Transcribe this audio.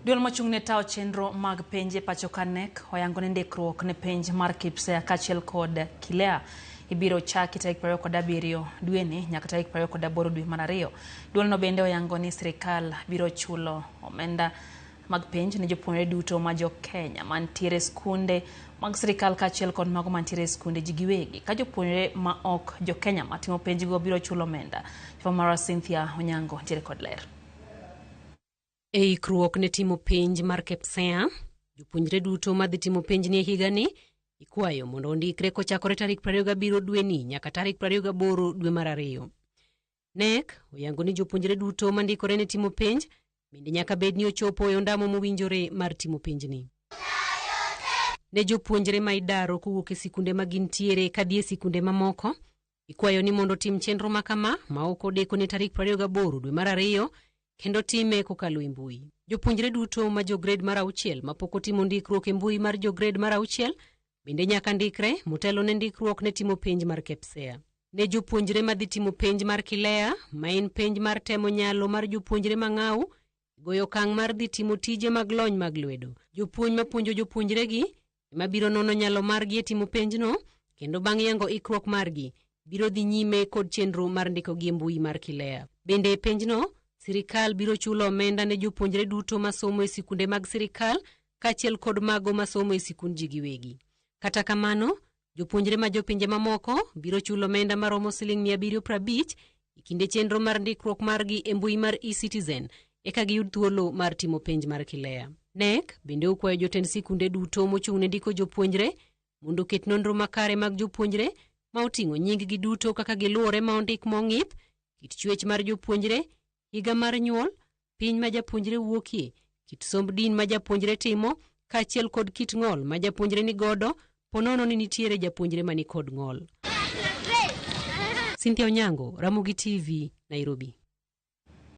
Duol mochung' ne tao chenro mag penje pacho ka KNEC oyango ne ndikruok ne penj mar KPSEA kaachiel kod KILEA ibiro chaki tarik 27 dwe ni nyaka tarik 28 dwe mar ariyo. Duol no bende oyango ni sirikal biro chulo omenda mag penj ne jopuonjre duto ma jo Kenya mantiere skunde mag sirikal kaachiel kod mago mantiere skunde ji giwegi. Ka jopuonjre ma ok jo Kenya matimo penj go biro chulo omenda. Mara Cynthia Onyango ntiere kod ler. Ikruok ne timo penj mar KPSEA, jopuonjre duto madhi timo penj ni higa ni ikwayo mondo ondikre kochakore tarik 27 dwe ni nyaka tarik 28 dwe mar ariyo. KNEC oyango ni jopuonjre duto mandikore ne timo penj bende nyaka bed ni ochopo e ondamo mowinjore mar timo penj ni. Ne jopuonjre ma idaro kowuok e sikunde ma gintiere kadhi e sikunde mamoko, ikwayo ni mondo tim chenro makama ma ok odeko ne tarik 28 dwe mar ariyo kendo time kokalo e mbui. Jopuonjre duto ma jo grade mar 6 ma pok otimo ndikruok e mbui mar jo grade mar 6 bende nyaka ndikre motelo ne ndikruok ne timo penj mar KPSEA. Ne jopuonjre ma dhi timo penj mar KILEA, ma en penj mar temo nyalo mar jopuonjre mang'aw, goyo kang' mar dhi timo tije mag lony mag lwedo. Jopuonj ma puonjo jopuonjre gi ema biro nono nyalo margi e timo penj no, kendo bang' yango ikruok margi biro dhi nyime kod chenro mar ndiko gi mbui mar KILEA. Bende e penj no, sirikal biro chulo omenda ne jopuonjre duto masomo e sikunde mag sirikal kaachiel kod mago masomo e sikund ji giwegi. Kata kamano, jopuonjre ma jopinje mamoko biro chulo omenda maromo Sh750 e kinde chenro mar ndikruok margi e mbui mar eCitizen eka giyud thuolo mar timo penj mar KILEA. KNEC bende okwayo jotend sikunde duto mochung' ne ndiko jopuonjre mondo ket nonro makare mag jopuonjre ma oting'o nying gi duto kaka giluwore ma ondik mong'ith, kit chwech mar jopuonjre, higa mar nyuol, piny ma japuonjre wuokie, kit somb din ma japuonjre timo, kaachiel kod kit ng'ol ma japuonjre ni godo, ponono ni nitiere japuonjre mani kod ng'ol. Cynthia Onyango, Ramogi TV, Nairobi.